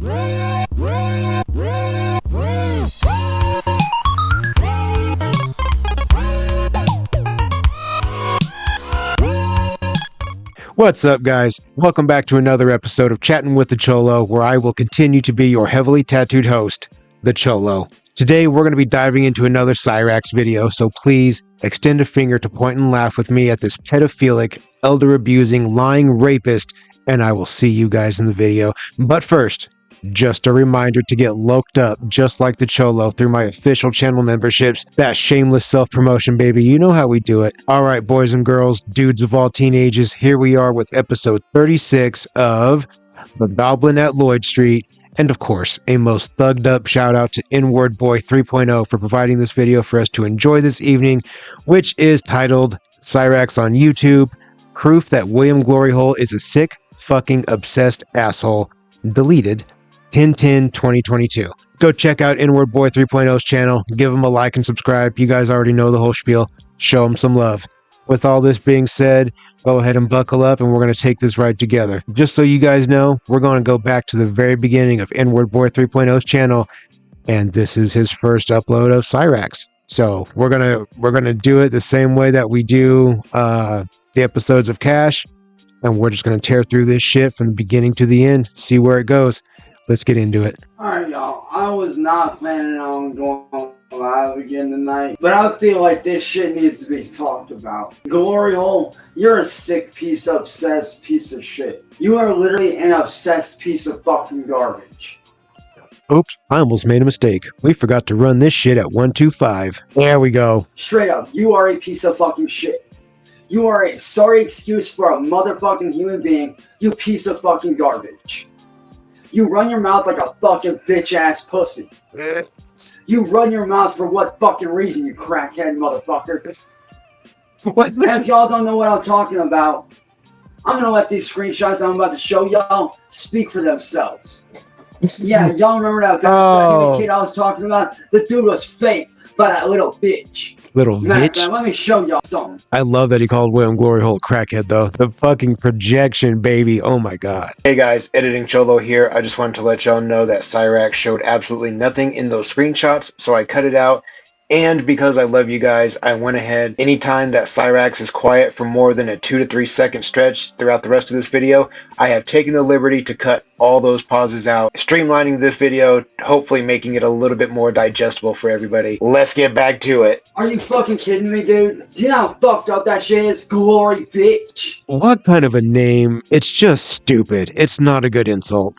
What's up, guys? Welcome back to another episode of Chatting with the Cholo, where I will continue to be your heavily tattooed host, the Cholo. Today, we're going to be diving into another Cyrax video, so please extend a finger to point and laugh with me at this pedophilic, elder-abusing, lying rapist, and I will see you guys in the video. But first, just a reminder to get loked up just like the Cholo through my official channel memberships. That shameless self-promotion, baby. You know how we do it. All right, boys and girls, dudes of all teenagers, here we are with episode 36 of The Goblin at Lloyd Street. And of course, a most thugged up shout out to N-Word Boi3.0 for providing this video for us to enjoy this evening, which is titled Cyrax on YouTube, Proof that William Gloryhole is a sick, fucking obsessed asshole. Deleted 10/10/2022. Go check out N-Word Boi3.0's channel, give him a like and subscribe. You guys already know the whole spiel. Show him some love. With all this being said, go ahead and buckle up and we're going to take this ride together. Just so you guys know, we're going to go back to the very beginning of N-Word Boi3.0's channel, and this is his first upload of Cyrax. So we're gonna do it the same way that we do the episodes of Cash, and we're just going to tear through this shit from the beginning to the end, see where it goes. Let's get into it. Alright, y'all. I was not planning on going live again tonight, but I feel like this shit needs to be talked about. Glory hole, you're a sick piece, obsessed piece of shit. You are literally an obsessed piece of fucking garbage. Oops, I almost made a mistake. We forgot to run this shit at 125. There we go. Straight up, you are a piece of fucking shit. You are a sorry excuse for a motherfucking human being, you piece of fucking garbage. You run your mouth like a fucking bitch-ass pussy. You run your mouth for what fucking reason, you crackhead motherfucker? What? And if y'all don't know what I'm talking about, I'm gonna let these screenshots I'm about to show y'all speak for themselves. Yeah, y'all remember that kid I was talking about? The dude was fake by that little bitch. Little bitch. Man, let me show y'all something. I love that he called William Gloryhole crackhead, though. The fucking projection, baby. Oh my god. Hey guys, Editing Cholo here. I just wanted to let y'all know that Cyrax showed absolutely nothing in those screenshots, so I cut it out. And because I love you guys, I went ahead. Anytime that Cyrax is quiet for more than a 2 to 3 second stretch throughout the rest of this video, I have taken the liberty to cut all those pauses out, streamlining this video, hopefully making it a little bit more digestible for everybody. Let's get back to it. Are you fucking kidding me, dude? Do you know how fucked up that shit is? Glory, bitch. What kind of a name? It's just stupid. It's not a good insult.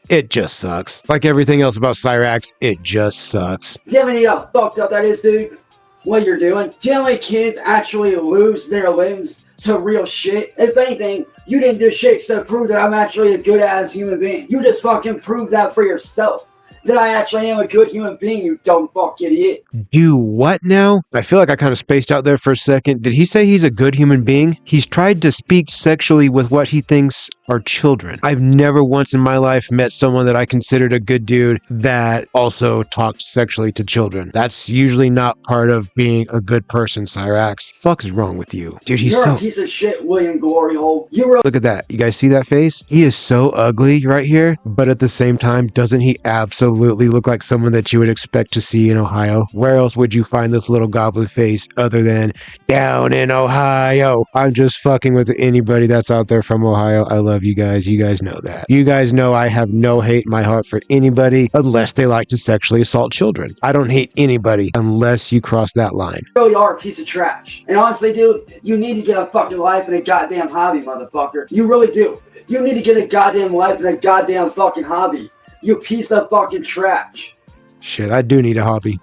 It just sucks. Like everything else about Cyrax, it just sucks. Do you have any how fucked up that is, dude? What you're doing? Do you know how many kids actually lose their limbs to real shit? If anything, you didn't do shit except prove that I'm actually a good ass human being. You just fucking proved that for yourself. That I actually am a good human being, you dumb fuck idiot. Do what now? I feel like I kind of spaced out there for a second. Did he say he's a good human being? He's tried to speak sexually with what he thinks are children. I've never once in my life met someone that I considered a good dude that also talked sexually to children. That's usually not part of being a good person, Cyrax. Fuck is wrong with you? Dude, he's You're a piece of shit, William Gloryhole. Look at that. You guys see that face? He is so ugly right here, but at the same time, doesn't he absolutely look like someone that you would expect to see in Ohio? Where else would you find this little goblin face other than down in Ohio? I'm just fucking with anybody that's out there from Ohio. I love you guys. You guys know that. You guys know I have no hate in my heart for anybody unless they like to sexually assault children. I don't hate anybody unless you cross that line. You really are a piece of trash. And honestly, dude, you need to get a fucking life and a goddamn hobby, motherfucker. You really do. You need to get a goddamn life and a goddamn fucking hobby. You piece of fucking trash. Shit, I do need a hobby.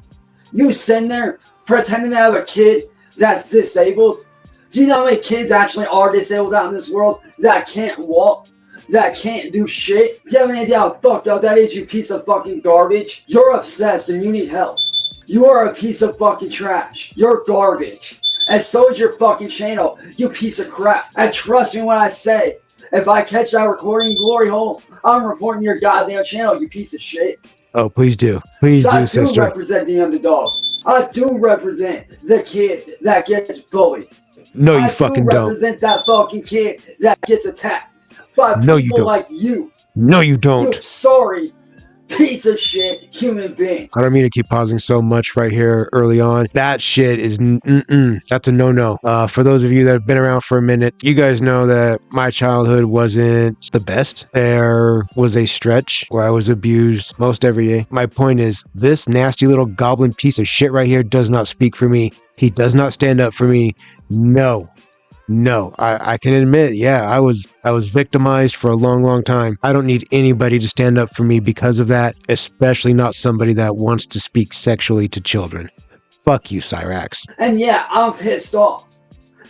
You sitting there pretending to have a kid that's disabled. Do you know how many kids actually are disabled out in this world that can't walk, that can't do shit? Do you have any idea how fucked up that is, you piece of fucking garbage? You're obsessed and you need help. You are a piece of fucking trash. You're garbage. And so is your fucking channel, you piece of crap. And trust me when I say, if I catch that recording, Glory Hole, I'm reporting your goddamn channel, you piece of shit. Oh, please do. Please do, sister. I do represent the underdog. I do represent the kid that gets bullied. No, you fucking don't. I represent that fucking kid that gets attacked by people like you. No, you You don't. sorry piece of shit human being. I don't mean to keep pausing so much right here early on. That shit is that's a no-no. For those of you that have been around for a minute, you guys know that my childhood wasn't the best. There was a stretch where I was abused most every day. My point is, this nasty little goblin piece of shit right here does not speak for me. He does not stand up for me. No, I can admit, yeah, I was victimized for a long time. I don't need anybody to stand up for me because of that, especially not somebody that wants to speak sexually to children. Fuck you, Cyraxx. And yeah, I'm pissed off.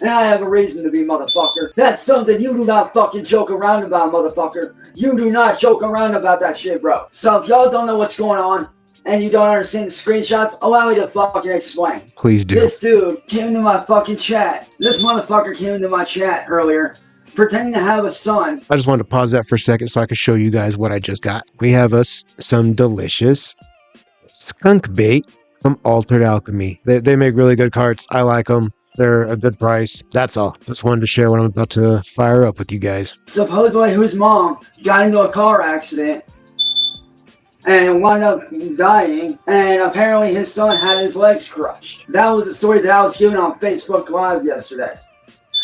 And I have a reason to be, motherfucker. That's something you do not fucking joke around about, motherfucker. You do not joke around about that shit, bro. So if y'all don't know what's going on, and you don't understand the screenshots, allow me to fucking explain. Please do. This dude came into my fucking chat. This motherfucker came into my chat earlier, pretending to have a son. I just wanted to pause that for a second so I could show you guys what I just got. We have us some delicious skunk bait from Altered Alchemy. They make really good carts. I like them. They're a good price. That's all. Just wanted to share what I'm about to fire up with you guys. Supposedly whose mom got into a car accident and wound up dying, and apparently his son had his legs crushed. That was the story that I was given on Facebook Live yesterday.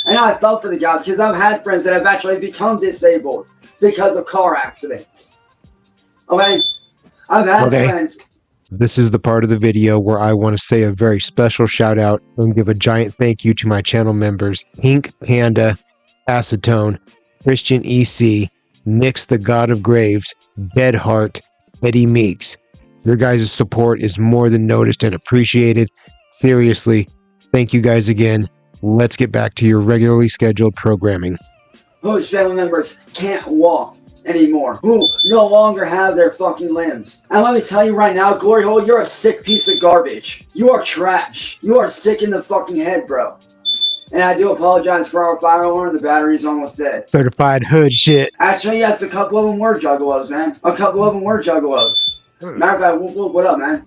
And I felt for the guy because I've had friends that have actually become disabled because of car accidents. Okay? I've had friends. This is the part of the video where I want to say a very special shout out and give a giant thank you to my channel members, Pink Panda, Acetone, Christian EC, Nix the God of Graves, Deadheart, Eddie Meeks. Your guys' support is more than noticed and appreciated. Seriously, thank you guys again. Let's get back to your regularly scheduled programming. Whose family members can't walk anymore, who no longer have their fucking limbs. And let me tell you right now, Glory Hole, you're a sick piece of garbage. You are trash. You are sick in the fucking head, bro. And I do apologize for our fire alarm. The battery's almost dead. Certified hood shit. Actually, yes, a couple of them were juggalos, man. A couple of them were juggalos. Matter of fact, what up, man?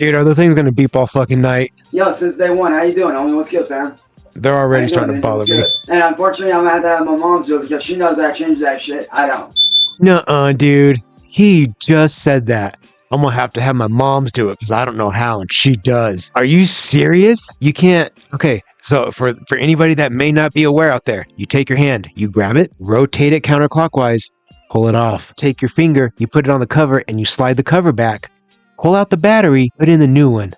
Dude, are the things gonna beep all fucking night? Yo, since day one, how you doing, homie? What's good, fam? They're already starting to bother me. And unfortunately, I'm gonna have to have my mom do it because she knows I changed that shit. I don't. Nuh-uh, dude. He just said that. I'm gonna have to have my mom's do it because I don't know how, and she does. Are you serious? You can't. Okay, so for anybody that may not be aware out there, you take your hand, you grab it, rotate it counterclockwise, pull it off. Take your finger, you put it on the cover, and you slide the cover back. Pull out the battery, put in the new one.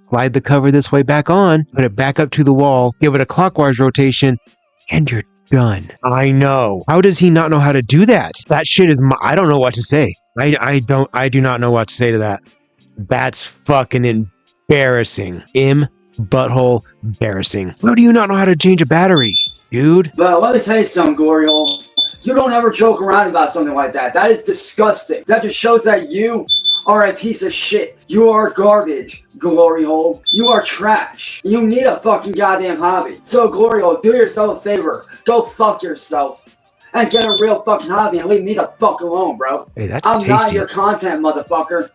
Slide the cover this way back on, put it back up to the wall, give it a clockwise rotation, and you're done. I know. How does he not know how to do that? That shit is I don't know what to say. I do not know what to say to that. That's fucking embarrassing. Butthole embarrassing. How do you not know how to change a battery, dude? But let me tell you something, Glory Hole. You don't ever joke around about something like that. That is disgusting. That just shows that you are a piece of shit. You are garbage, Glory Hole. You are trash. You need a fucking goddamn hobby. So, Glory Hole, do yourself a favor. Go fuck yourself. And get a real fucking hobby and leave me the fuck alone, bro. Hey, that's I'm tasty. not your content, motherfucker.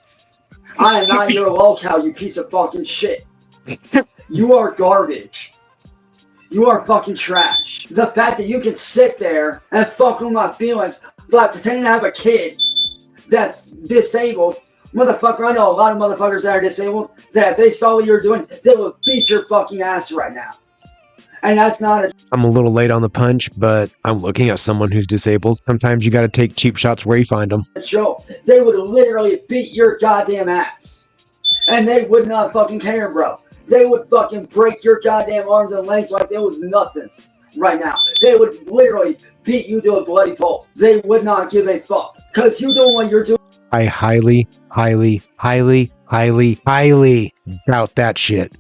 I am not your lolcow, you piece of fucking shit. You are garbage. You are fucking trash. The fact that you can sit there and fuck with my feelings by pretending to have a kid that's disabled. Motherfucker, I know a lot of motherfuckers that are disabled that if they saw what you're doing, they would beat your fucking ass right now. And that's not a... I'm a little late on the punch, but I'm looking at someone who's disabled. Sometimes you gotta take cheap shots where you find them. ...show. They would literally beat your goddamn ass. And they would not fucking care, bro. They would fucking break your goddamn arms and legs like there was nothing right now. They would literally beat you to a bloody pulp. They would not give a fuck. Because you doing what you're doing... I highly doubt that shit.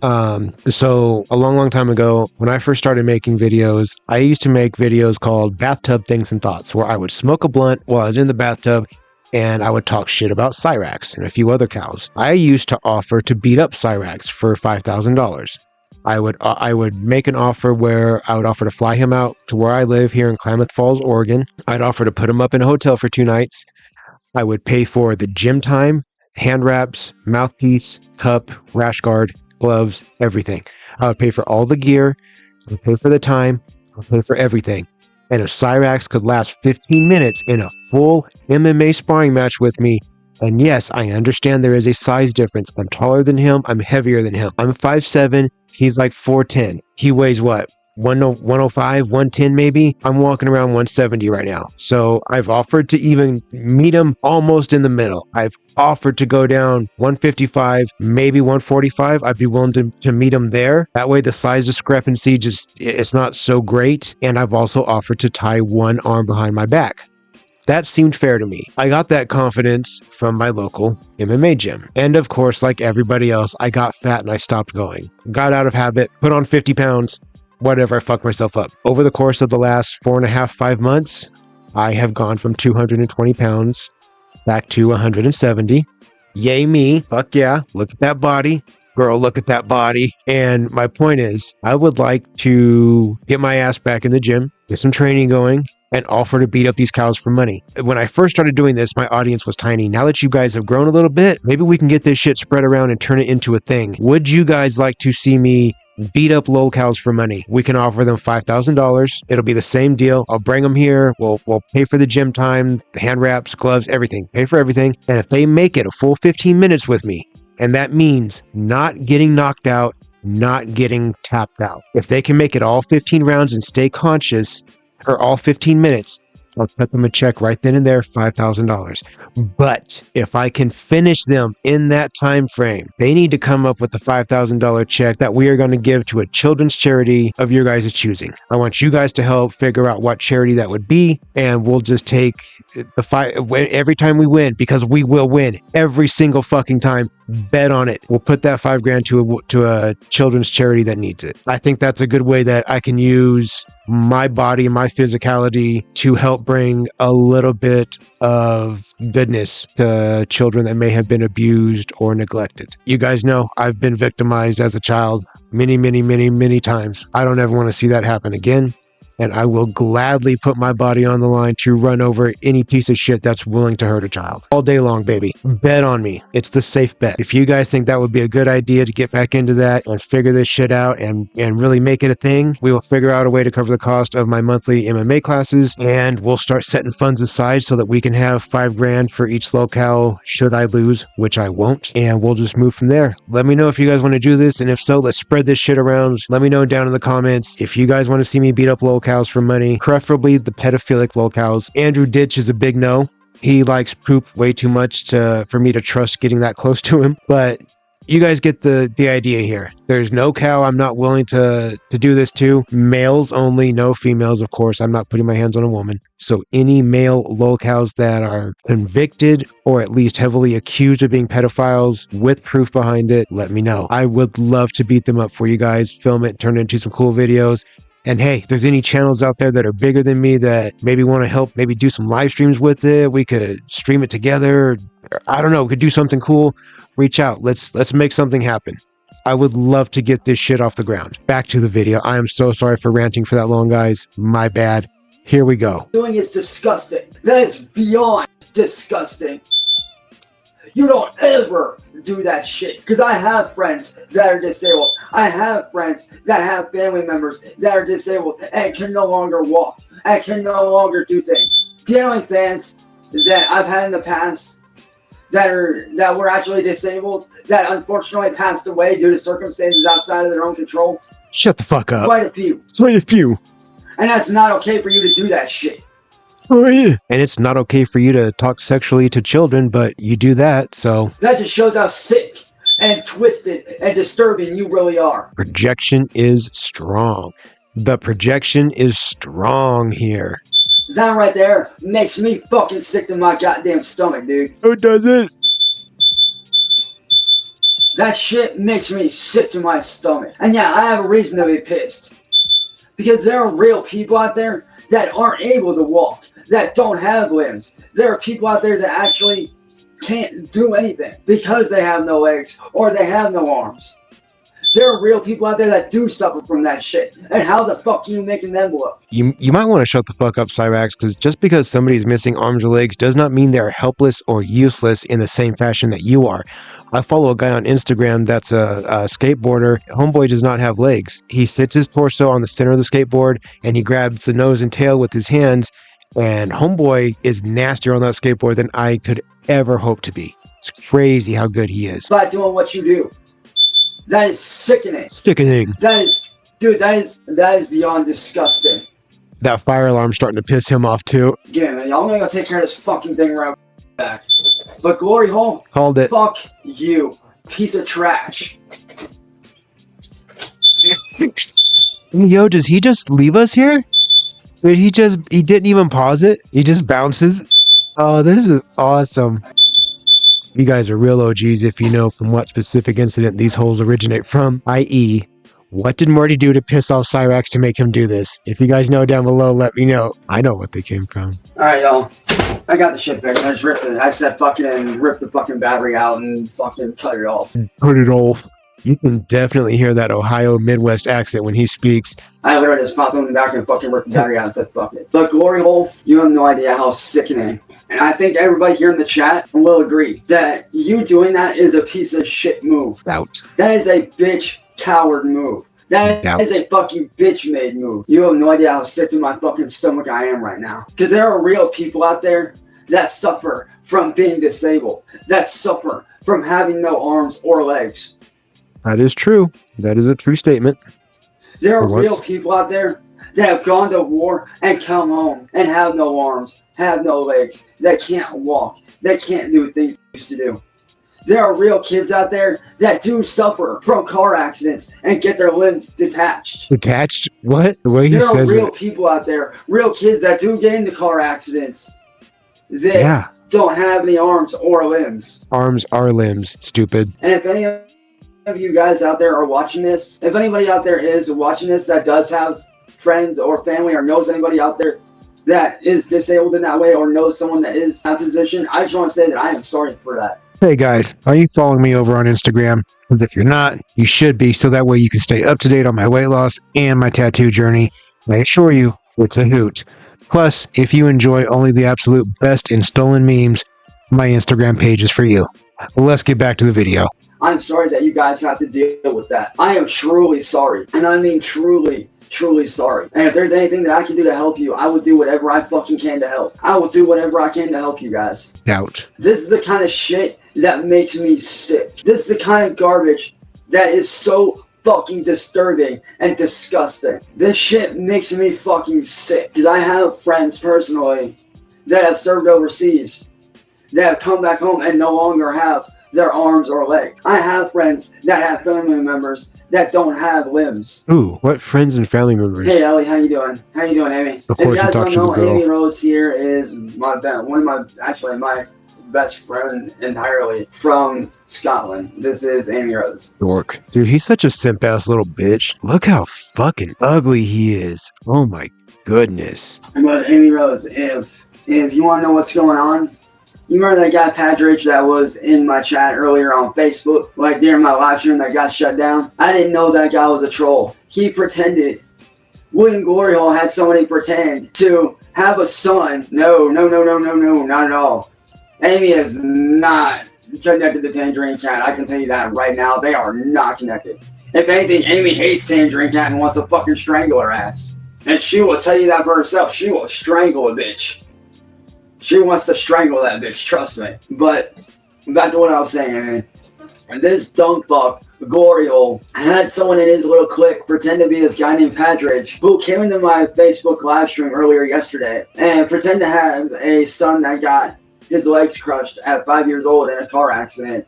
So a long time ago, when I first started making videos, I used to make videos called Bathtub Things and Thoughts, where I would smoke a blunt while I was in the bathtub and I would talk shit about Cyraxx and a few other cows. I used to offer to beat up Cyraxx for $5,000. I would make an offer where I would offer to fly him out to where I live here in Klamath Falls, Oregon. I'd offer to put him up in a hotel for 2 nights. I would pay for the gym time, hand wraps, mouthpiece, cup, rash guard, gloves, everything. I would pay for all the gear. I would pay for the time. I would pay for everything. And if Cyraxx could last 15 minutes in a full MMA sparring match with me, and yes, I understand there is a size difference. I'm taller than him. I'm heavier than him. I'm 5'7". He's like 4'10". He weighs what? 105, 110 maybe? I'm walking around 170 right now. So I've offered to even meet him almost in the middle. I've offered to go down 155, maybe 145. I'd be willing to meet him there. That way the size discrepancy it's not so great. And I've also offered to tie one arm behind my back. That seemed fair to me. I got that confidence from my local MMA gym. And of course, like everybody else, I got fat and I stopped going. Got out of habit, put on 50 pounds, whatever, I fucked myself up. Over the course of the last 4.5, 5 months, I have gone from 220 pounds back to 170. Yay me. Fuck yeah. Look at that body. Girl, look at that body. And my point is, I would like to get my ass back in the gym, get some training going, and offer to beat up these cows for money. When I first started doing this, my audience was tiny. Now that you guys have grown a little bit, maybe we can get this shit spread around and turn it into a thing. Would you guys like to see me beat up lol cows for money? We can offer them $5,000. It'll be the same deal. I'll bring them here. We'll pay for the gym time, the hand wraps, gloves, everything. Pay for everything. And if they make it a full 15 minutes with me, and that means not getting knocked out, not getting tapped out. If they can make it all 15 rounds and stay conscious, or all 15 minutes, I'll cut them a check right then and there, $5,000. But if I can finish them in that time frame, they need to come up with the $5,000 check that we are going to give to a children's charity of your guys' choosing. I want you guys to help figure out what charity that would be, and we'll just take the fight every time we win, because we will win every single fucking time. Bet on it. We'll put that $5,000 to a children's charity that needs it. I think that's a good way that I can use my body and my physicality to help bring a little bit of goodness to children that may have been abused or neglected. You guys know I've been victimized as a child many times. I don't ever want to see that happen again. And I will gladly put my body on the line to run over any piece of shit that's willing to hurt a child. All day long, baby. Bet on me. It's the safe bet. If you guys think that would be a good idea to get back into that and figure this shit out and really make it a thing, we will figure out a way to cover the cost of my monthly MMA classes, and we'll start setting funds aside so that we can have $5,000 for each locale should I lose, which I won't, and we'll just move from there. Let me know if you guys want to do this, and if so, let's spread this shit around. Let me know down in the comments if you guys want to see me beat up locales for money, preferably the pedophilic locales. Andrew Ditch is a big no. He likes poop way too much for me to trust getting that close to him, but you guys get the idea here. There's no cow I'm not willing to do this to. Males only, no females, of course. I'm not putting my hands on a woman. So any male locales that are convicted or at least heavily accused of being pedophiles with proof behind it, let me know. I would love to beat them up for you guys, film it, turn it into some cool videos. And hey, if there's any channels out there that are bigger than me that maybe want to help, maybe do some live streams with it, we could stream it together. I don't know, we could do something cool. Reach out. Let's make something happen. I would love to get this shit off the ground. Back to the video. I am so sorry for ranting for that long, guys. My bad. Here we go. Doing is disgusting. That is beyond disgusting. You don't ever do that shit. Because I have friends that are disabled. I have friends that have family members that are disabled and can no longer walk and can no longer do things. The only fans that I've had in the past that were actually disabled, that unfortunately passed away due to circumstances outside of their own control. Shut the fuck up. Quite a few. Quite a few. And that's not okay for you to do that shit. Oh, yeah. And it's not okay for you to talk sexually to children, but you do that, so... That just shows how sick and twisted and disturbing you really are. Projection is strong. The projection is strong here. That right there makes me fucking sick to my goddamn stomach, dude. Oh, does it? That shit makes me sick to my stomach. And yeah, I have a reason to be pissed. Because there are real people out there that aren't able to walk, that don't have limbs. There are people out there that actually can't do anything because they have no legs or they have no arms. There are real people out there that do suffer from that shit. And how the fuck are you making them look? You might want to shut the fuck up, Cyraxx, because just because somebody's missing arms or legs does not mean they're helpless or useless in the same fashion that you are. I follow a guy on Instagram that's a skateboarder. Homeboy does not have legs. He sits his torso on the center of the skateboard and he grabs the nose and tail with his hands, and Homeboy is nastier on that skateboard than I could ever hope to be. It's crazy how good he is. By doing what you do. That is sickening. Sickening. That is, dude, that is beyond disgusting. That fire alarm's starting to piss him off too. Yeah, man, y'all gonna go take care of this fucking thing right back. But Glory Hole, Called it. Fuck you, piece of trash. Yo, does he just leave us here? Did he didn't even pause it? He just bounces? Oh, this is awesome. You guys are real OGs if you know from what specific incident these holes originate from, i.e., what did Morty do to piss off Cyraxx to make him do this? If you guys know down below, let me know. I know what they came from. Alright, y'all. I got the shit fixed. I just ripped it. I said fucking rip the fucking battery out and fucking cut it off. Cut it off. You can definitely hear that Ohio Midwest accent when he speaks. I literally just popped on the back and fucking ripped the battery out and said fuck it. But Glory Hole, you have no idea how sickening. And I think everybody here in the chat will agree that you doing that is a piece of shit move. Doubt. That is a bitch coward move. That is a fucking bitch made move. You have no idea how sick in my fucking stomach I am right now. Because there are real people out there that suffer from being disabled. That suffer from having no arms or legs. That is true. That is a true statement. There are real people out there that have gone to war and come home and have no arms, have no legs, that can't walk, that can't do things they used to do. There are real kids out there that do suffer from car accidents and get their limbs detached. Detached? What? The way he says it. There are real people out there, real kids that do get into car accidents. They don't have any arms or limbs. Arms are limbs, stupid. And if any of you guys out there are watching this, if anybody out there is watching this that does have friends or family or knows anybody out there that is disabled in that way or knows someone that is in that position, I just want to say that I am sorry for that. Hey guys, are you following me over on Instagram? Because if you're not, you should be, so that way you can stay up to date on my weight loss and my tattoo journey. I assure you, it's a hoot. Plus, if you enjoy only the absolute best in stolen memes, my Instagram page is for you. Let's get back to the video. I'm sorry that you guys have to deal with that. I am truly sorry. And I mean truly, truly sorry. And if there's anything that I can do to help you, I will do whatever I fucking can to help. I will do whatever I can to help you guys. Doubt. This is the kind of shit that makes me sick. This is the kind of garbage that is so fucking disturbing and disgusting. This shit makes me fucking sick. Because I have friends personally that have served overseas, that have come back home and no longer have their arms or legs. I have friends that have family members that don't have limbs. Ooh, what friends and family members? Hey Ellie, how you doing? How you doing, Amy? Of course, if you guys don't know, to the girl. Amy Rose here is my best friend entirely from Scotland. This is Amy Rose. Dork. Dude, he's such a simp-ass little bitch. Look how fucking ugly he is. Oh my goodness. But Amy Rose, if you want to know what's going on, you remember that guy Patrick that was in my chat earlier on Facebook, like during my live stream that got shut down? I didn't know that guy was a troll. He pretended. William Glory Hole had somebody pretend to have a son. No, not at all. Amy is not connected to Tangerine Cat. I can tell you that right now. They are not connected. If anything, Amy hates Tangerine Cat and wants to fucking strangle her ass. And she will tell you that for herself. She will strangle a bitch. She wants to strangle that bitch, trust me. But back to what I was saying, Amy. This dumb fuck, Glory Hole, had someone in his little clique pretend to be this guy named Patrick, who came into my Facebook live stream earlier yesterday and pretend to have a son that got his legs crushed at 5 years old in a car accident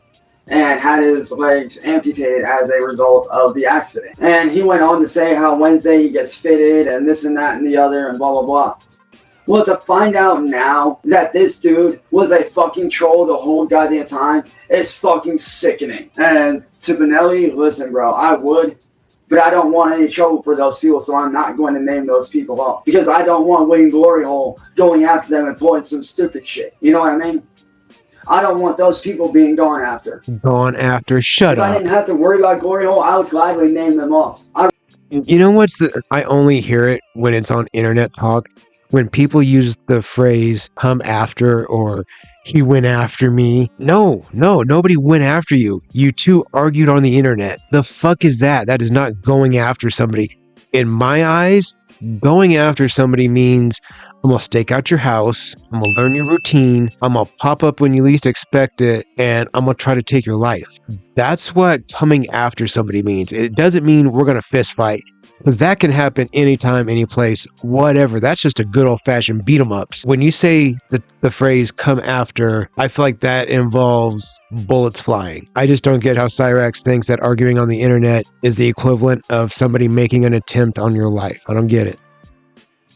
and had his legs amputated as a result of the accident. And he went on to say how Wednesday he gets fitted and this and that and the other and blah, blah, blah. Well, to find out now that this dude was a fucking troll the whole goddamn time is fucking sickening. And to Benelli, listen, bro, I would, but I don't want any trouble for those people, so I'm not going to name those people up. Because I don't want William Glory Hole going after them and pulling some stupid shit. You know what I mean? I don't want those people being gone after. Gone after? Shut If up. I didn't have to worry about Glory Hole, I would gladly name them off. You know what's I only hear it when it's on internet talk. When people use the phrase come after or he went after me. No, nobody went after you. You two argued on the internet. The fuck is that? That is not going after somebody. In my eyes, going after somebody means I'm gonna stake out your house, I'm gonna learn your routine, I'm gonna pop up when you least expect it, and I'm gonna try to take your life. That's what coming after somebody means. It doesn't mean we're gonna fist fight, because that can happen anytime, any place, whatever. That's just a good old-fashioned beat 'em ups. When you say the phrase come after, I feel like that involves bullets flying. I just don't get how Cyraxx thinks that arguing on the internet is the equivalent of somebody making an attempt on your life. I don't get it.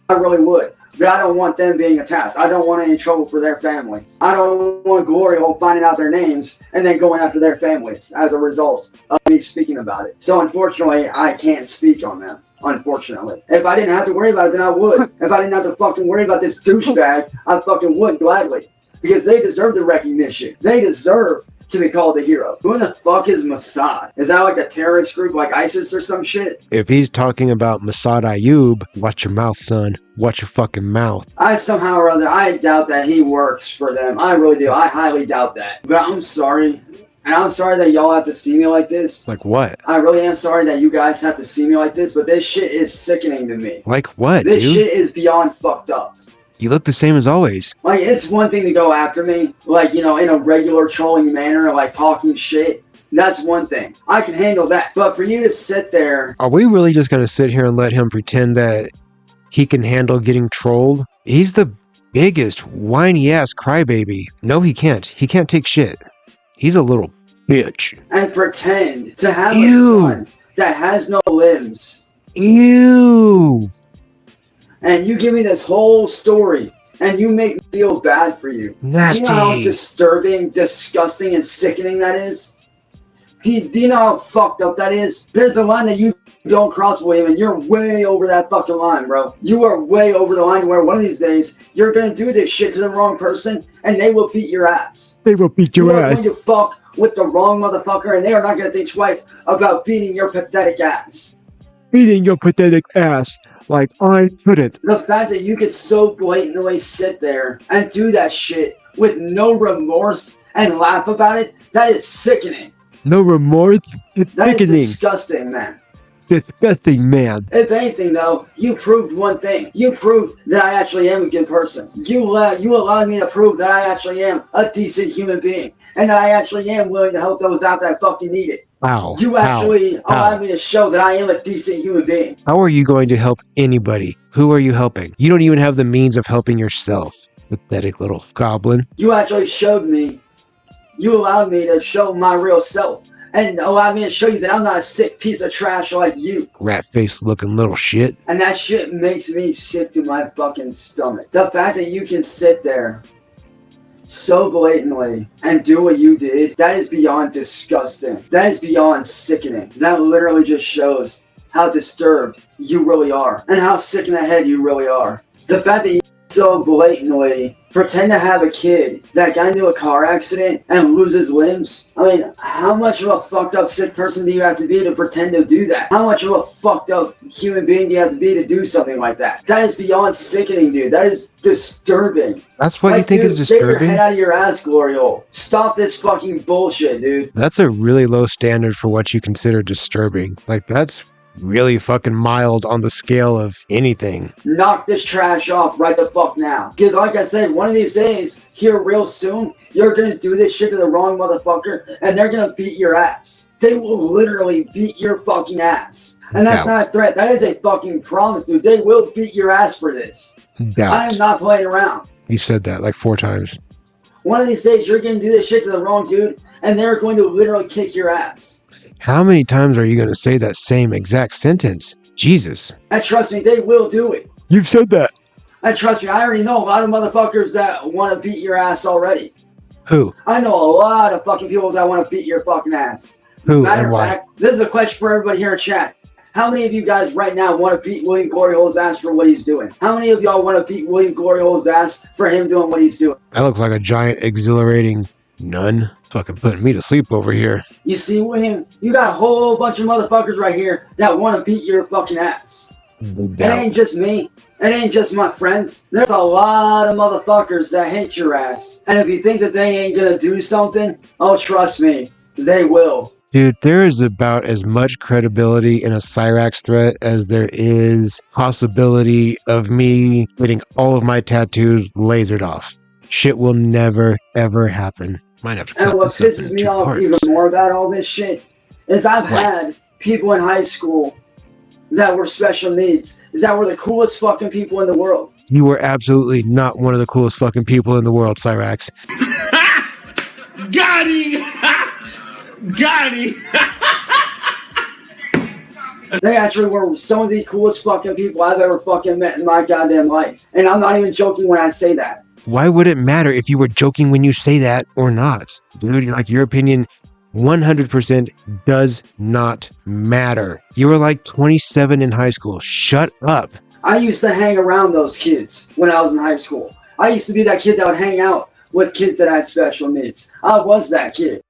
I really would. But I don't want them being attacked. I don't want any trouble for their families. I don't want Glory Hole finding out their names and then going after their families as a result of me speaking about it. So unfortunately, I can't speak on them. Unfortunately. If I didn't have to worry about it, then I would. If I didn't have to fucking worry about this douchebag, I fucking would gladly. Because they deserve the recognition. They deserve to be called a hero. Who the fuck is Mossad? Is that like a terrorist group like ISIS or some shit? If he's talking about Mossad Ayub, watch your mouth, son. Watch your fucking mouth. I somehow or other, I doubt that he works for them. I really do. I highly doubt that. But I'm sorry. And I'm sorry that y'all have to see me like this. Like what? I really am sorry that you guys have to see me like this, but this shit is sickening to me. Like what, This dude? shit is beyond fucked up. You look the same as always. Like, it's one thing to go after me, like, you know, in a regular trolling manner, like talking shit. That's one thing. I can handle that. But for you to sit there... Are we really just going to sit here and let him pretend that he can handle getting trolled? He's the biggest whiny-ass crybaby. No, he can't. He can't take shit. He's a little bitch. And pretend to have Ew. a son that has no limbs. Ew. And you give me this whole story, and you make me feel bad for you. Nasty. Do you know how disturbing, disgusting, and sickening that is? Do you know how fucked up that is? There's a line that you don't cross, William, and you're way over that fucking line, bro. You are way over the line where one of these days, you're gonna do this shit to the wrong person, and they will beat your ass. They will beat your ass. You are going to fuck with the wrong motherfucker, and they are not gonna think twice about beating your pathetic ass. Beating your pathetic ass like I couldn't. The fact that you could so blatantly sit there and do that shit with no remorse and laugh about it, that is sickening. No remorse? It's That is sickening. disgusting, man. Disgusting, man. If anything, though, you proved one thing. You proved that I actually am a good person. You allowed me to prove that I actually am a decent human being. And that I actually am willing to help those out that fucking need it. Wow. You actually allowed me to show that I am a decent human being. How are you going to help anybody? Who are you helping? You don't even have the means of helping yourself. Pathetic little goblin. You actually showed me. You allowed me to show my real self. And allowed me to show you that I'm not a sick piece of trash like you. Rat-faced looking little shit. And that shit makes me sick to my fucking stomach. The fact that you can sit there so blatantly and do what you did, that is beyond disgusting. That is beyond sickening. That literally just shows how disturbed you really are and how sick in the head you really are. The fact that you so blatantly pretend to have a kid that got into a car accident and loses limbs. I mean, how much of a fucked up sick person do you have to be to pretend to do that? How much of a fucked up human being do you have to be to do something like that? That is beyond sickening, dude. That is disturbing. That's what you think is Get your disturbing? head out of your ass, Glory Hole. Stop this fucking bullshit, dude. That's a really low standard for what you consider disturbing. Like, that's really fucking mild on the scale of anything. Knock this trash off right the fuck now. Because like I said, one of these days, here real soon, you're gonna do this shit to the wrong motherfucker, and they're gonna beat your ass. They will literally beat your fucking ass. And that's not a threat. That is a fucking promise, dude. They will beat your ass for this. Doubt. I am not playing around. You said that like 4 times. One of these days, you're gonna do this shit to the wrong dude, and they're going to literally kick your ass. How many times are you going to say that same exact sentence? Jesus. And trust me, they will do it. You've said that. And trust me, I already know a lot of motherfuckers that want to beat your ass already. Who? I know a lot of fucking people that want to beat your fucking ass. Who Matter and of why? fact, this is a question for everybody here in chat. How many of you guys right now want to beat William Glory Hole's ass for what he's doing? How many of y'all want to beat William Glory Hole's ass for him doing what he's doing? That looks like a giant, exhilarating None. Fucking putting me to sleep over here. You see, William, you got a whole bunch of motherfuckers right here that want to beat your fucking ass. It ain't just me. It ain't just my friends. There's a lot of motherfuckers that hate your ass. And if you think that they ain't gonna do something, oh, trust me, they will. Dude, there is about as much credibility in a Cyrax threat as there is possibility of me getting all of my tattoos lasered off. Shit will never, ever happen. Might have to cut And what this up pisses into me 2 off parts. even more about all this shit is I've had people in high school that were special needs, that were the coolest fucking people in the world. You were absolutely not one of the coolest fucking people in the world, Cyrax. Got him! Got him! They actually were some of the coolest fucking people I've ever fucking met in my goddamn life. And I'm not even joking when I say that. Why would it matter if you were joking when you say that or not? Dude, like, your opinion 100% does not matter. You were like 27 in high school. Shut up. I used to hang around those kids when I was in high school. I used to be that kid that would hang out with kids that had special needs. I was that kid.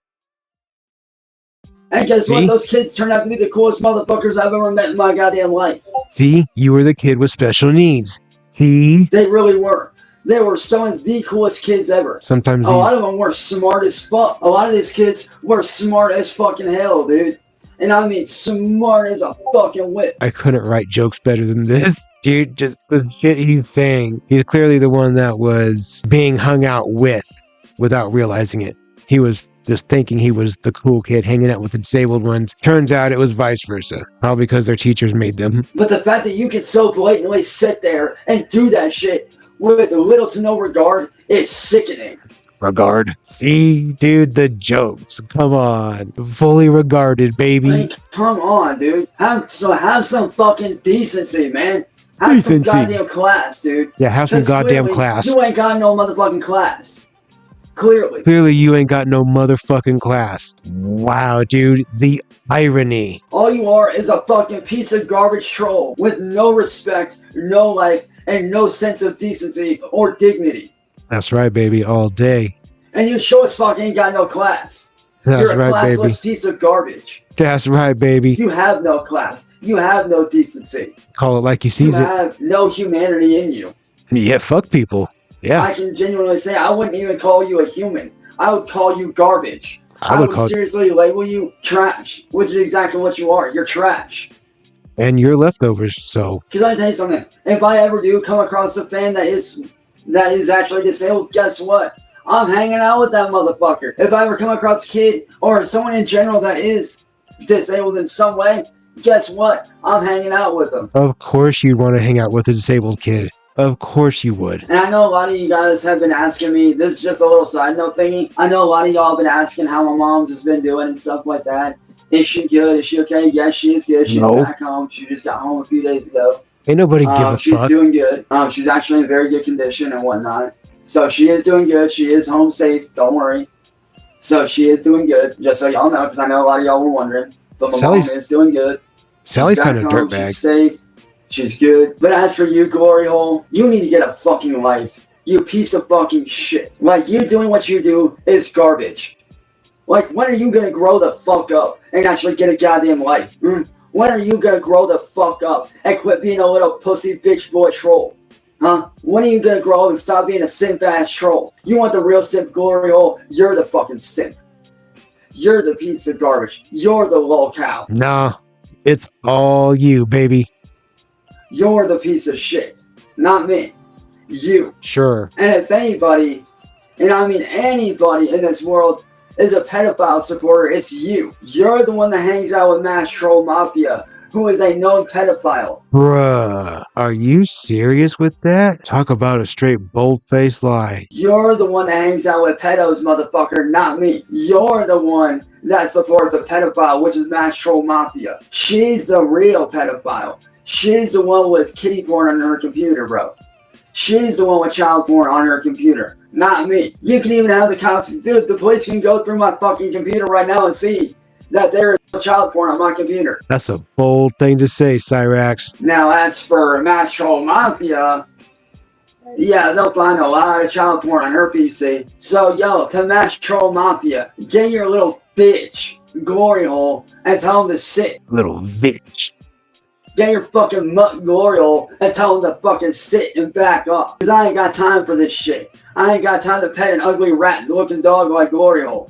And guess what? Those kids turned out to be the coolest motherfuckers I've ever met in my goddamn life. See? You were the kid with special needs. See? They really were. They were some of the coolest kids ever. Sometimes a lot of them were smart as fuck. A lot of these kids were smart as fucking hell, dude. And I mean smart as a fucking whip. I couldn't write jokes better than this. Dude, just the shit he's saying. He's clearly the one that was being hung out with without realizing it. He was just thinking he was the cool kid hanging out with the disabled ones. Turns out it was vice versa. All because their teachers made them. But the fact that you can so blatantly sit there and do that shit with little to no regard is sickening. Regard. See, dude, the jokes. Come on. Fully regarded, baby. Like, come on, dude. Have some fucking decency, man. Have Decency. some goddamn class, dude. Yeah, have some goddamn class. You ain't got no motherfucking class. Clearly. Clearly, you ain't got no motherfucking class. Wow, dude. The irony. All you are is a fucking piece of garbage troll with no respect, no life, and no sense of decency or dignity. That's right, baby. All day. And you sure as fuck ain't got no class. That's You're a right, classless baby. piece of garbage. That's right, baby. You have no class. You have no decency. Call it like he sees You it. have no humanity in you. Yeah, fuck people. Yeah. I can genuinely say I wouldn't even call you a human. I would call you garbage. I would seriously label you trash, which is exactly what you are. You're trash. And you're leftovers, so. Because I tell you something, if I ever do come across a fan that is actually disabled, guess what? I'm hanging out with that motherfucker. If I ever come across a kid or someone in general that is disabled in some way, guess what? I'm hanging out with them. Of course you'd want to hang out with a disabled kid. Of course you would. And I know a lot of you guys have been asking me, this is just a little side note thingy. I know a lot of y'all have been asking how my mom's has been doing and stuff like that. Is she good? Is she okay? Yes, she is good. She's back home. She just got home a few days ago. Ain't nobody give a she's fuck. She's doing good. She's actually in very good condition and whatnot. So she is doing good. She is home safe. Don't worry. So she is doing good. Just so y'all know, because I know a lot of y'all were wondering. But my mom is doing good. Sally's kind of a dirtbag. She's safe. She's good. But as for you, Glory Hole, you need to get a fucking life. You piece of fucking shit. Like, you doing what you do is garbage. Like, when are you gonna grow the fuck up and actually get a goddamn life? When are you gonna grow the fuck up and quit being a little pussy bitch boy troll? Huh? When are you gonna grow up and stop being a simp ass troll? You want the real simp, Glory Hole? You're the fucking simp. You're the piece of garbage. You're the lol cow. Nah, it's all you, baby. You're the piece of shit. Not me. You. Sure. And if anybody, and I mean anybody in this world, is a pedophile supporter, it's you. You're the one that hangs out with Mass Troll Mafia, who is a known pedophile. Bruh, are you serious with that? Talk about a straight bold-faced lie. You're the one that hangs out with pedos, motherfucker, not me. You're the one that supports a pedophile, which is Mass Troll Mafia. She's the real pedophile. She's the one with kitty porn on her computer, bro. She's the one with child porn on her computer, not me. You can even have the cops, dude, the police can go through my fucking computer right now and see that there is child porn on my computer. That's a bold thing to say, Cyrax. Now, as for Mass Troll Mafia, Yeah, they'll find a lot of child porn on her PC. So, yo, to Mash Troll Mafia, get your little bitch glory hole and tell him to sit. Little bitch. Get your fucking mutt glory hole and tell him to fucking sit and back up. Cause I ain't got time for this shit. I ain't got time to pet an ugly rat looking dog like glory hole.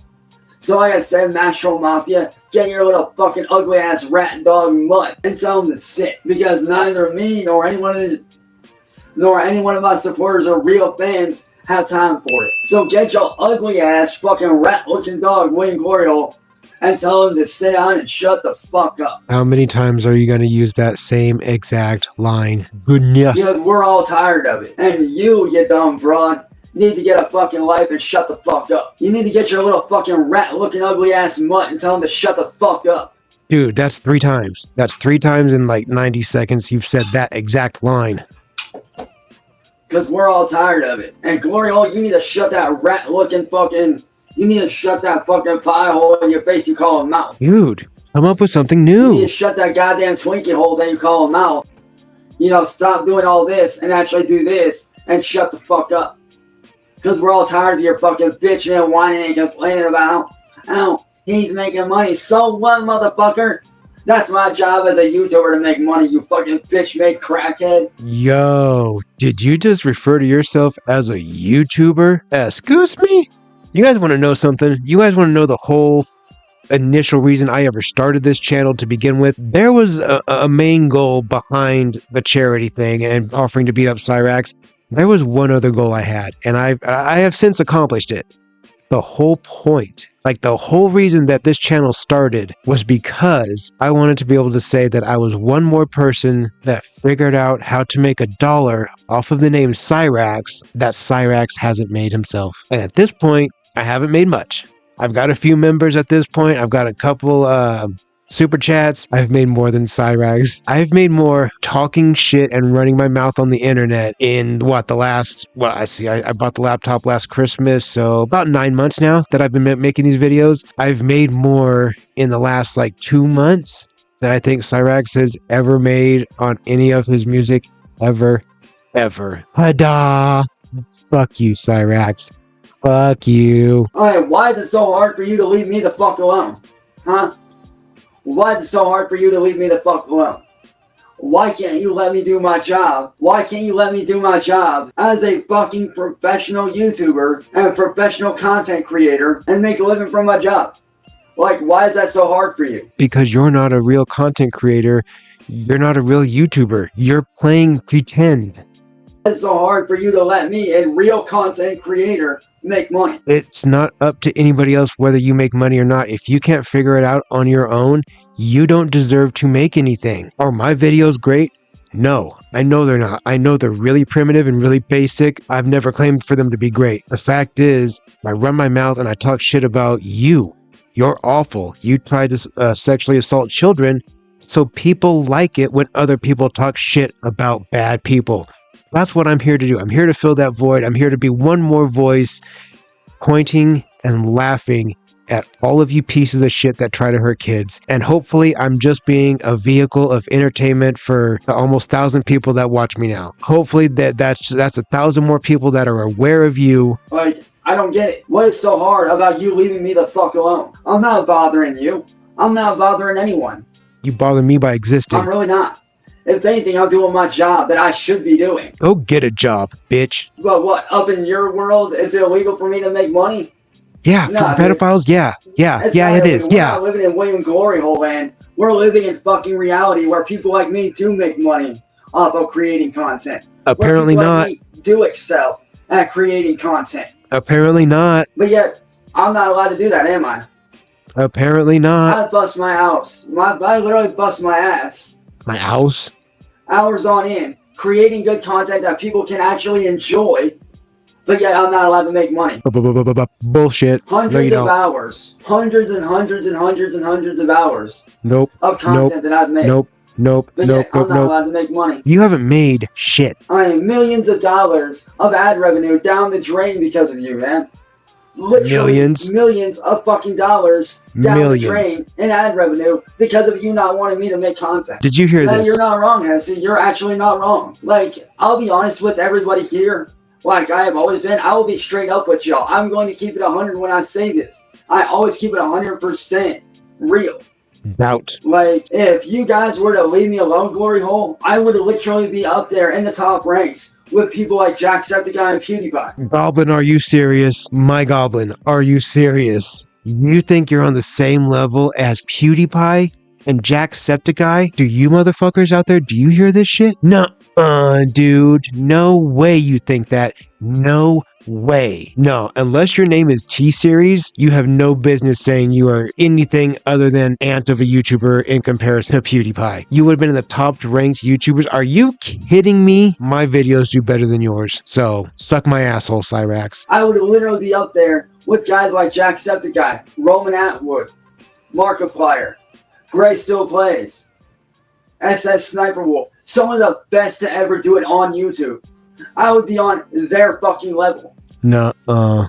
So like I said, Mash Troll Mafia, get your little fucking ugly ass rat dog mutt and tell him to sit. Because neither me nor any one of my supporters or real fans have time for it. So get your ugly ass fucking rat looking dog Wayne glory hole and tell him to sit down and shut the fuck up. How many times are you going to use that same exact line? Goodness. Because we're all tired of it. And you dumb broad, need to get a fucking life and shut the fuck up. You need to get your little fucking rat looking ugly ass mutt and tell him to shut the fuck up. Dude, that's 3 times. That's 3 times in like 90 seconds you've said that exact line. Because we're all tired of it. And Glory Hole, you need to shut that rat looking fucking... You need to shut that fucking pie hole in your face you call a mouth. Dude, come up with something You need new. to shut that goddamn Twinkie hole that you call a mouth. You know, stop doing all this and actually do this and shut the fuck up. Because we're all tired of your fucking bitching and whining and complaining about how he's making money. So what, motherfucker? That's my job as a YouTuber to make money, you fucking bitch-made crackhead. Yo, did you just refer to yourself as a YouTuber? Excuse me? You guys want to know something? You guys want to know the whole initial reason I ever started this channel to begin with? There was a main goal behind the charity thing and offering to beat up Cyraxx. There was one other goal I had, and I have since accomplished it. The whole point, like the whole reason that this channel started was because I wanted to be able to say that I was one more person that figured out how to make $1 off of the name Cyraxx that Cyraxx hasn't made himself. And at this point, I haven't made much. I've got a few members at this point. I've got a couple super chats. I've made more than Cyraxx. I've made more talking shit and running my mouth on the internet in I bought the laptop last Christmas, so about 9 months now that I've been making these videos. I've made more in the last like 2 months than I think Cyraxx has ever made on any of his music ever. Hada! Fuck you, Cyraxx. Fuck you. Alright, why is it so hard for you to leave me the fuck alone? Huh? Why is it so hard for you to leave me the fuck alone? Why can't you let me do my job? Why can't you let me do my job as a fucking professional YouTuber and a professional content creator and make a living from my job? Like, why is that so hard for you? Because you're not a real content creator. You're not a real YouTuber. You're playing pretend. It's so hard for you to let me, a real content creator, make money. It's not up to anybody else whether you make money or not. If you can't figure it out on your own, you don't deserve to make anything. Are my videos great? No, I know they're not. I know they're really primitive and really basic. I've never claimed for them to be great. The fact is, I run my mouth and I talk shit about you. You're awful. You tried to sexually assault children, so people like it when other people talk shit about bad people. That's what I'm here to do. I'm here to fill that void. I'm here to be one more voice pointing and laughing at all of you pieces of shit that try to hurt kids. And hopefully I'm just being a vehicle of entertainment for the almost 1,000 people that watch me now. Hopefully that's 1,000 more people that are aware of you. Like, I don't get it. What is so hard about you leaving me the fuck alone? I'm not bothering you. I'm not bothering anyone. You bother me by existing. I'm really not. If anything, I'm doing my job that I should be doing. Go get a job, bitch. But what, up in your world, it's illegal for me to make money? Yeah, for pedophiles, yeah, it is, We're not living in William Glory Hole land. We're living in fucking reality where people like me do make money off of creating content. Apparently not. Like me do excel at creating content. Apparently not. But yet, I'm not allowed to do that, am I? Apparently not. I bust my ass. I literally bust my ass. My house? Hours on end, creating good content that people can actually enjoy, but yet I'm not allowed to make money. Bullshit. Hundreds of hours. Hundreds and hundreds and hundreds and hundreds of hours. Nope. Of content that I've made. Nope. But yet I'm not allowed to make money. You haven't made shit. I am millions of dollars of ad revenue down the drain because of you, man. Literally millions of fucking dollars down the drain in ad revenue because of you not wanting me to make content. Did you hear this? You're not wrong, Hesse. You're actually not wrong. Like, I'll be honest with everybody here. like I have always been. I will be straight up with y'all. I'm going to keep it 100 when I say this. I always keep it 100% real. Doubt. Like, if you guys were to leave me alone, glory hole, I would literally be up there in the top ranks with people like Jacksepticeye and PewDiePie. Goblin, are you serious? My Goblin, are you serious? You think you're on the same level as PewDiePie and Jacksepticeye? Do you motherfuckers out there, do you hear this shit? Nuh-uh, dude. No way you think that. No way. No, unless your name is T-Series, you have no business saying you are anything other than ant of a YouTuber in comparison to PewDiePie. You would have been in the top ranked YouTubers. Are you kidding me? My videos do better than yours. So, suck my asshole, Cyraxx. I would literally be up there with guys like Jacksepticeye, Roman Atwood, Markiplier, Gray Still Plays, SS Sniper Wolf, some of the best to ever do it on YouTube. I would be on their fucking level. Nuh-uh.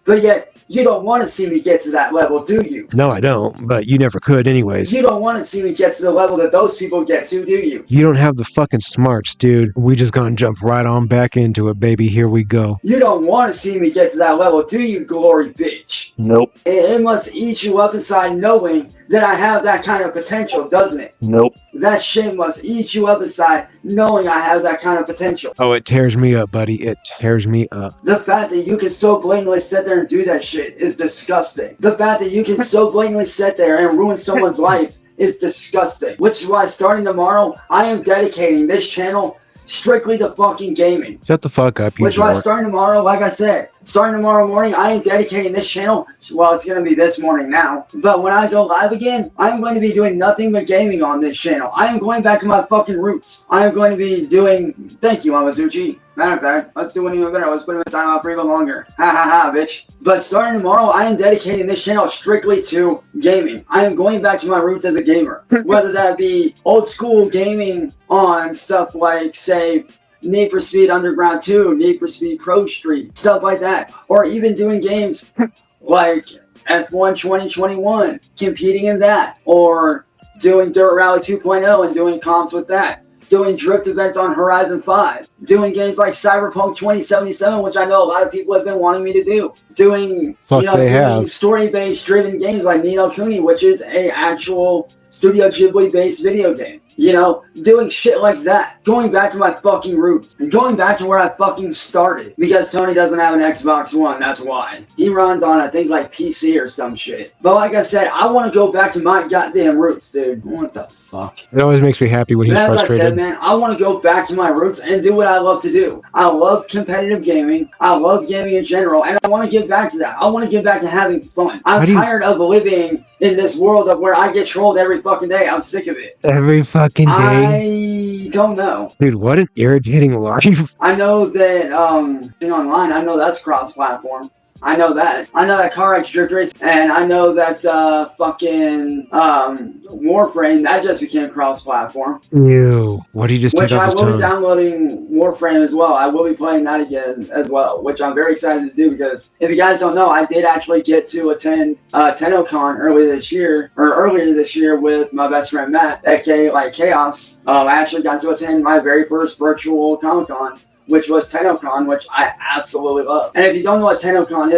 But yet, you don't want to see me get to that level, do you? No, I don't, but you never could anyways. You don't want to see me get to the level that those people get to, do you? You don't have the fucking smarts, dude. We just gonna jump right on back into it, baby. Here we go. You don't want to see me get to that level, do you, glory bitch? Nope. It must eat you up inside knowing that I have that kind of potential, doesn't it? Nope. That shit must eat you up inside knowing I have that kind of potential. Oh, it tears me up, buddy. It tears me up. The fact that you can so blatantly sit there and do that shit is disgusting. The fact that you can so blatantly sit there and ruin someone's life is disgusting. Which is why starting tomorrow, I am dedicating this channel strictly to fucking gaming. Shut the fuck up, you Which is why dork. starting tomorrow, like I said, starting tomorrow morning, I am dedicating this channel. Well, it's going to be this morning now. But when I go live again, I'm going to be doing nothing but gaming on this channel. I am going back to my fucking roots. I am going to be doing... Thank you, Mamazuchi. Matter of fact, let's do one even better. Let's put him in time out for even longer. Ha ha ha, bitch. But starting tomorrow, I am dedicating this channel strictly to gaming. I am going back to my roots as a gamer. Whether that be old school gaming on stuff like, say, Need for Speed Underground 2, Need for Speed Pro Street, stuff like that. Or even doing games like F1 2021, competing in that. Or doing Dirt Rally 2.0 and doing comps with that. Doing drift events on Horizon 5. Doing games like Cyberpunk 2077, which I know a lot of people have been wanting me to do. Doing, doing story-based driven games like Ni no Kuni, which is a actual Studio Ghibli-based video game. You know, doing shit like that. Going back to my fucking roots. And going back to where I fucking started. Because Tony doesn't have an Xbox One, that's why. He runs on, I think, like PC or some shit. But like I said, I want to go back to my goddamn roots, dude. What the fuck? It always makes me happy when he's frustrated. As I said, man, I want to go back to my roots and do what I love to do. I love competitive gaming. I love gaming in general. And I want to get back to that. I want to get back to having fun. I'm tired of living in this world of where I get trolled every fucking day. I'm sick of it. Every fucking day? I don't know. Dude, what an irritating life. I know that, online, I know that's cross-platform. I know that. I know that CarX Drift Race, and I know that, fucking, Warframe, that just became cross-platform. Ew. What did you just take off his tongue? Which I will be downloading Warframe as well. I will be playing that again as well, which I'm very excited to do because if you guys don't know, I did actually get to attend TennoCon earlier this year with my best friend Matt, aka like Chaos. I actually got to attend my very first virtual Comic-Con, which was TennoCon, which I absolutely love. And if you don't know what TennoCon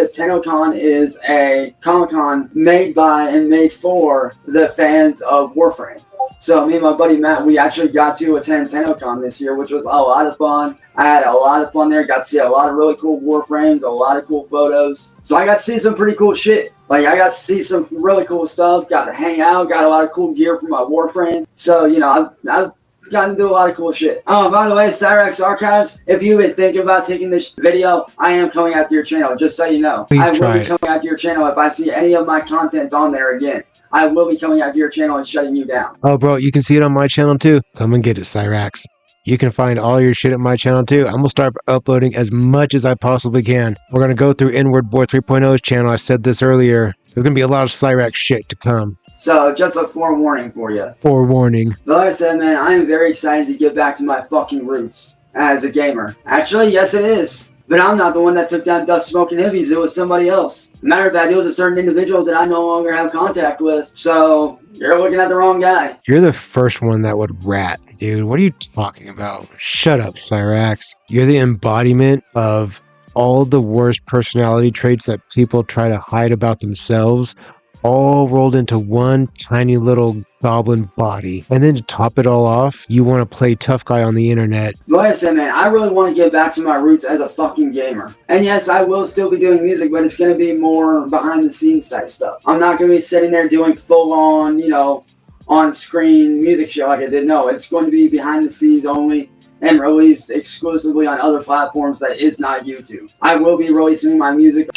is a Comic-Con made by and made for the fans of Warframe. So me and my buddy Matt, we actually got to attend TennoCon this year, which was a lot of fun. I had a lot of fun there, got to see a lot of really cool Warframes, a lot of cool photos. So I got to see some pretty cool shit. Like, I got to see some really cool stuff, got to hang out, got a lot of cool gear for my Warframe. So, you know, I've gotten to do a lot of cool shit. By the way, Cyrax Archives, if you've been thinking about taking this video, I am coming after your channel, just so you know. Please I will try be coming after your channel if I see any of my content on there again. I will be coming after your channel and shutting you down. Oh, bro, you can see it on my channel too. Come and get it, Cyrax. You can find all your shit at my channel too. I'm going to start uploading as much as I possibly can. We're going to go through N-Word Boi3.0's channel. I said this earlier. There's going to be a lot of Cyrax shit to come. So, just a forewarning for you. Forewarning. But like I said, man, I am very excited to get back to my fucking roots as a gamer. Actually, yes it is. But I'm not the one that took down Dust Smoking Hippies. It was somebody else. Matter of fact, it was a certain individual that I no longer have contact with. So you're looking at the wrong guy. You're the first one that would rat, dude. What are you talking about? Shut up, Cyraxx. You're the embodiment of all the worst personality traits that people try to hide about themselves, all rolled into one tiny little goblin body. And then to top it all off, you want to play tough guy on the internet. Like I said, man, I really want to get back to my roots as a fucking gamer. And yes, I will still be doing music, but it's going to be more behind the scenes type stuff. I'm not going to be sitting there doing full on, you know, on screen music shit like I did. No, it's going to be behind the scenes only and released exclusively on other platforms that is not YouTube. I will be releasing my music.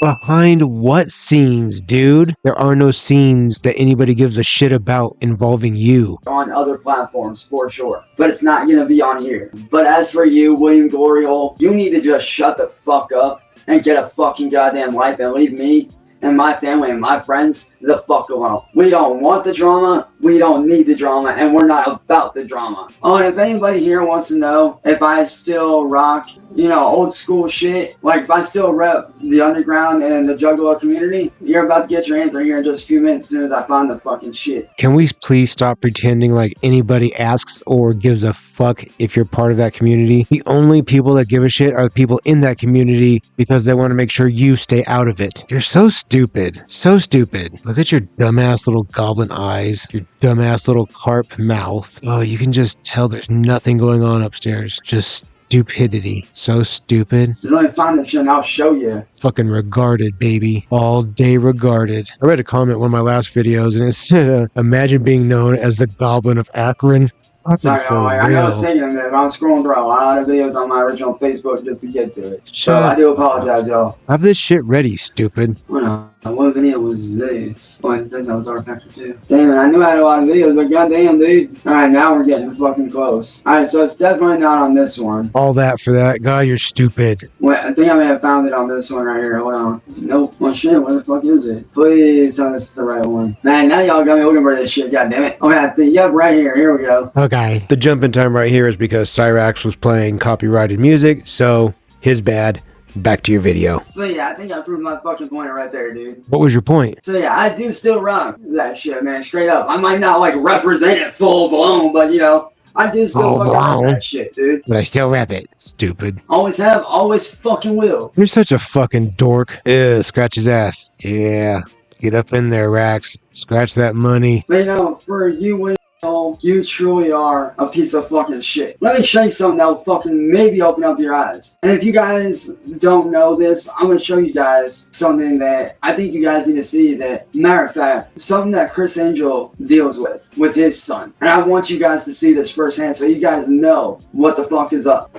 Behind what scenes, dude? There are no scenes that anybody gives a shit about involving you. On other platforms, for sure. But it's not going to be on here. But as for you, William Gloryhole, you need to just shut the fuck up and get a fucking goddamn life and leave me and my family and my friends the fuck alone. We don't want the drama, we don't need the drama, and we're not about the drama. Oh, and if anybody here wants to know if I still rock, you know, old school shit, like if I still rep the underground and the Juggalo community, you're about to get your answer here in just a few minutes as soon as I find the fucking shit. Can we please stop pretending like anybody asks or gives a fuck if you're part of that community? The only people that give a shit are the people in that community because they want to make sure you stay out of it. You're so stupid. So stupid. Look at your dumbass little goblin eyes, your dumbass little carp mouth. Oh, you can just tell there's nothing going on upstairs. Just stupidity. So stupid. Just let me find the shit and I'll show you. Fucking regarded, baby. All day regarded. I read a comment in one of my last videos and it said, imagine being known as the Goblin of Akron. Sorry, I know it's taking a minute, but I'm scrolling through a lot of videos on my original Facebook just to get to it. So I do apologize, y'all. Have this shit ready, stupid. What video was this? Oh, I think that was our factor too. Damn it, I knew I had a lot of videos, but goddamn, dude. Alright, now we're getting fucking close. Alright, so it's definitely not on this one. All that for that. God, you're stupid. Wait, I think I may have found it on this one right here. Hold on. Nope. Well, shit, where the fuck is it? Please tell me this is the right one. Man, now y'all got me looking for this shit, goddamn it. Okay, I think, yep, right here. Here we go. Okay. The jump in time right here is because Cyraxx was playing copyrighted music, so his bad. Back to your video. So yeah, I think I proved my fucking point right there, dude. What was your point? So yeah, I do still rock that shit, man, straight up. I might not like represent it full blown, but you know, I do still fucking rock that shit, dude. But I still rap it. Stupid. Always have, always fucking will. You're such a fucking dork. Ew, scratch his ass. Yeah. Get up in there, Raxx. Scratch that money. But you know, for you, you truly are a piece of fucking shit. Let me show you something that will fucking maybe open up your eyes. And if you guys don't know this, I'm going to show you guys something that I think you guys need to see. That, matter of fact, something that Chris Angel deals with his son. And I want you guys to see this firsthand so you guys know what the fuck is up.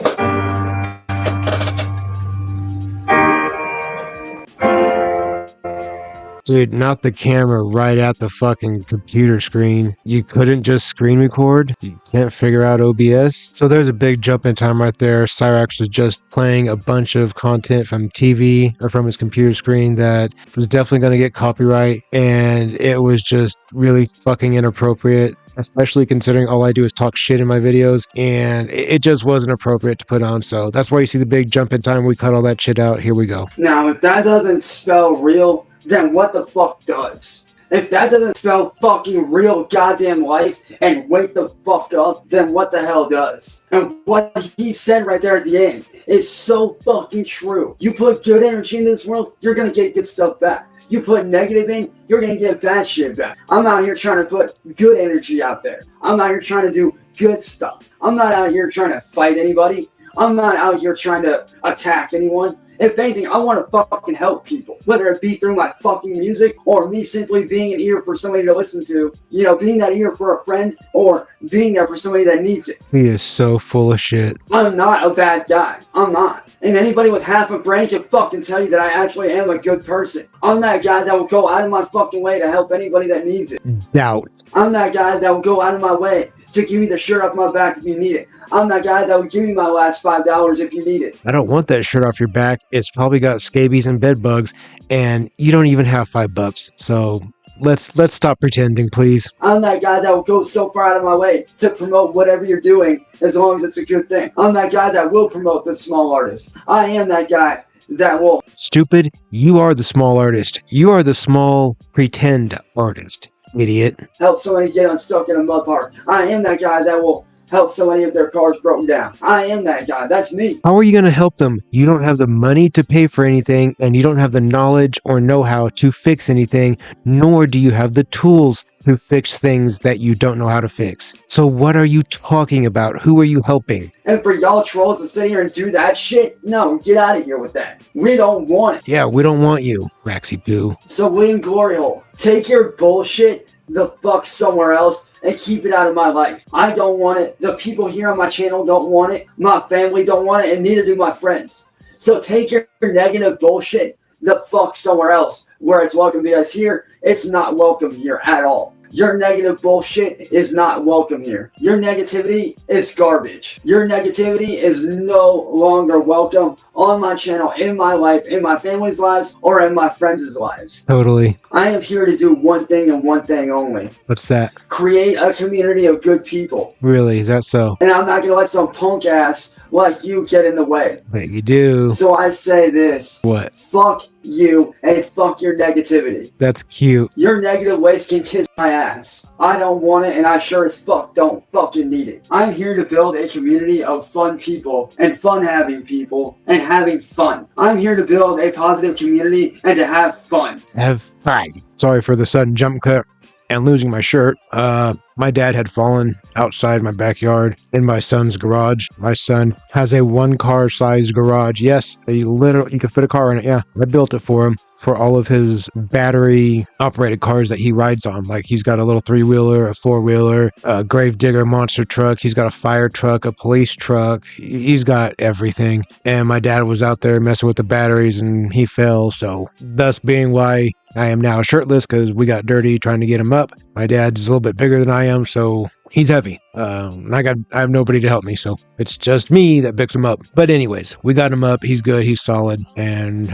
Dude, not the camera right at the fucking computer screen. You couldn't just screen record? You can't figure out OBS? So there's a big jump in time right there. Cyraxx was just playing a bunch of content from TV or from his computer screen that was definitely going to get copyright, and it was just really fucking inappropriate. Especially considering all I do is talk shit in my videos, and it just wasn't appropriate to put on. So that's why you see the big jump in time. We cut all that shit out. Here we go. Now, if that doesn't spell real, then what the fuck does? If that doesn't spell fucking real goddamn life and wake the fuck up, then what the hell does? And what he said right there at the end is so fucking true. You put good energy in this world, you're gonna get good stuff back. You put negative in, you're gonna get bad shit back. I'm out here trying to put good energy out there. I'm out here trying to do good stuff. I'm not out here trying to fight anybody. I'm not out here trying to attack anyone. If anything, I want to fucking help people, whether it be through my fucking music or me simply being an ear for somebody to listen to, you know, being that ear for a friend or being there for somebody that needs it. He is so full of shit. I'm not a bad guy. I'm not. And anybody with half a brain can fucking tell you that I actually am a good person. I'm that guy that will go out of my fucking way to help anybody that needs it. Doubt. I'm that guy that will go out of my way to give you the shirt off my back if you need it. I'm that guy that would give you my last $5 if you need it. I don't want that shirt off your back. It's probably got scabies and bed bugs, and you don't even have $5. So let's stop pretending, please. I'm that guy that will go so far out of my way to promote whatever you're doing as long as it's a good thing. I'm that guy that will promote the small artist. I am that guy that will. Stupid, you are the small artist. You are the small pretend artist, idiot. Help somebody get unstuck in a mud park. I am that guy that will help somebody if their car's broken down. I am that guy. That's me. How are you going to help them? You don't have the money to pay for anything, and you don't have the knowledge or know-how to fix anything, nor do you have the tools to fix things that you don't know how to fix. So what are you talking about? Who are you helping? And for y'all trolls to sit here and do that shit, no, get out of here with that. We don't want it. Yeah, we don't want you, Raxxy Boo. So William Glory Hole, take your bullshit the fuck somewhere else and keep it out of my life. I don't want it. The people here on my channel don't want it. My family don't want it, and neither do my friends. So take your negative bullshit the fuck somewhere else where it's welcome, because here, it's not welcome here at all. Your negative bullshit is not welcome here. Your negativity is garbage. Your negativity is no longer welcome on my channel, in my life, in my family's lives, or in my friends' lives. Totally. I am here to do one thing and one thing only. What's that? Create a community of good people. Really? Is that so? And I'm not going to let some punk ass like you get in the way. But you do. So I say this. What? Fuck you and fuck your negativity. That's cute. Your negative ways can kiss my ass. I don't want it, and I sure as fuck don't fucking need it. I'm here to build a community of fun people and fun-having people and having fun. I'm here to build a positive community and to have fun. Have fun. Sorry for the sudden jump cut and losing my shirt. My dad had fallen outside my backyard in my son's garage. My son has a one-car size garage. Yes, he could fit a car in it. Yeah, I built it for him for all of his battery-operated cars that he rides on. Like, he's got a little three-wheeler, a four-wheeler, a gravedigger monster truck. He's got a fire truck, a police truck. He's got everything. And my dad was out there messing with the batteries, and he fell. So, thus being why I am now shirtless, because we got dirty trying to get him up. My dad's a little bit bigger than I am, so he's heavy. And I have nobody to help me, so it's just me that picks him up. But anyways, we got him up. He's good. He's solid. And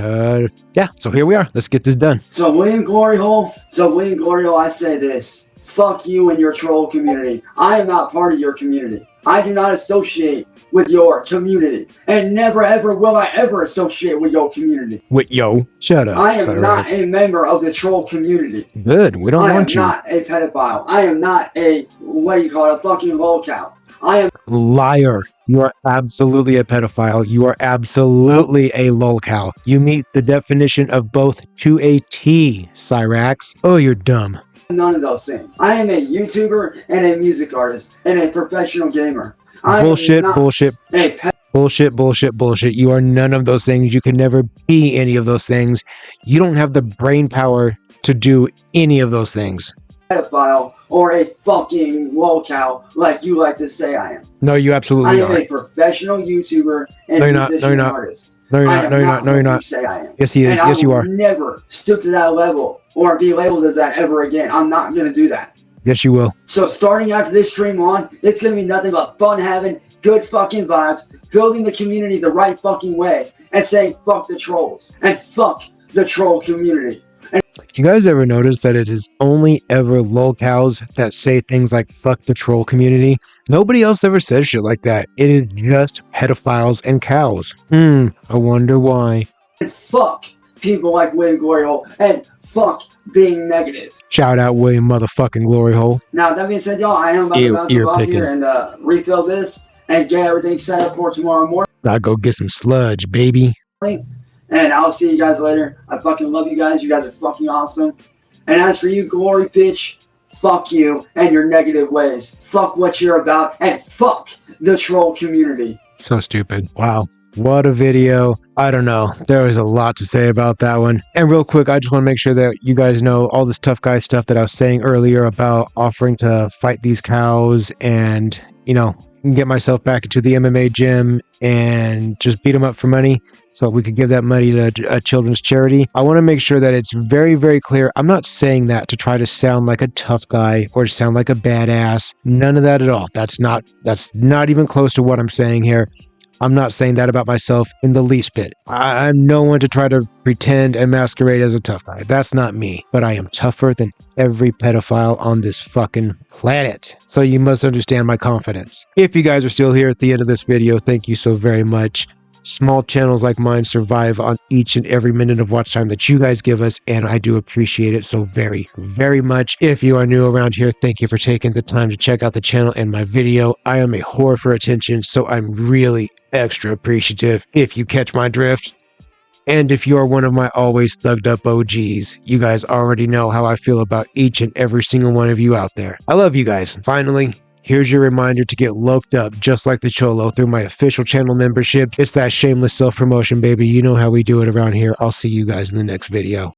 yeah, so here we are. Let's get this done. So William Glory Hole, I say this. Fuck you and your troll community. I am not part of your community. I do not associate with your community, and never ever will I ever associate with your community. With yo, shut up. I am not a member of the troll community. Good, we don't want you. I am not a pedophile. I am not a a fucking lolcow. I am liar. You are absolutely a pedophile. You are absolutely a lolcow. You meet the definition of both to a T, Cyrax. Oh, you're dumb. None of those things. I am a YouTuber and a music artist and a professional gamer. Bullshit. You are none of those things. You can never be any of those things. You don't have the brain power to do any of those things. Pedophile or a fucking lolcow like you like to say I am. No, you absolutely are. I am a professional YouTuber and musician artist. No, you're not. You say I am. Yes, he is. Yes, you are. I will never stoop to that level or be labeled as that ever again. I'm not going to do that. Yes, you will. So starting after this stream on, it's going to be nothing but fun having, good fucking vibes, building the community the right fucking way, and saying fuck the trolls, and fuck the troll community. You guys ever notice that it is only ever lolcows that say things like fuck the troll community? Nobody else ever says shit like that. It is just pedophiles and cows. I wonder why. And fuck people like William Glory Hole, and fuck being negative. Shout out William motherfucking Glory Hole. Now, that being said, y'all, I am about to bounce off here and refill this and get everything set up for tomorrow morning. I'll go get some sludge, baby. And I'll see you guys later. I fucking love you guys. You guys are fucking awesome. And as for you, Glory bitch, fuck you and your negative ways. Fuck what you're about, and fuck the troll community. So stupid. Wow. What a video. I don't know. There was a lot to say about that one. And real quick, I just want to make sure that you guys know all this tough guy stuff that I was saying earlier about offering to fight these cows and, get myself back into the MMA gym and just beat them up for money so we could give that money to a children's charity. I want to make sure that it's very, very clear. I'm not saying that to try to sound like a tough guy or to sound like a badass. None of that at all. That's not even close to what I'm saying here. I'm not saying that about myself in the least bit. I'm no one to try to pretend and masquerade as a tough guy. That's not me. But I am tougher than every pedophile on this fucking planet. So you must understand my confidence. If you guys are still here at the end of this video, thank you so very much. Small channels like mine survive on each and every minute of watch time that you guys give us, and I do appreciate it so very, very much. If you are new around here, thank you for taking the time to check out the channel and my video. I am a whore for attention, so I'm really extra appreciative if you catch my drift. And if you are one of my always thugged up OGs, you guys already know how I feel about each and every single one of you out there. I love you guys. Finally, here's your reminder to get loked up just like the Cholo through my official channel membership. It's that shameless self-promotion, baby. You know how we do it around here. I'll see you guys in the next video.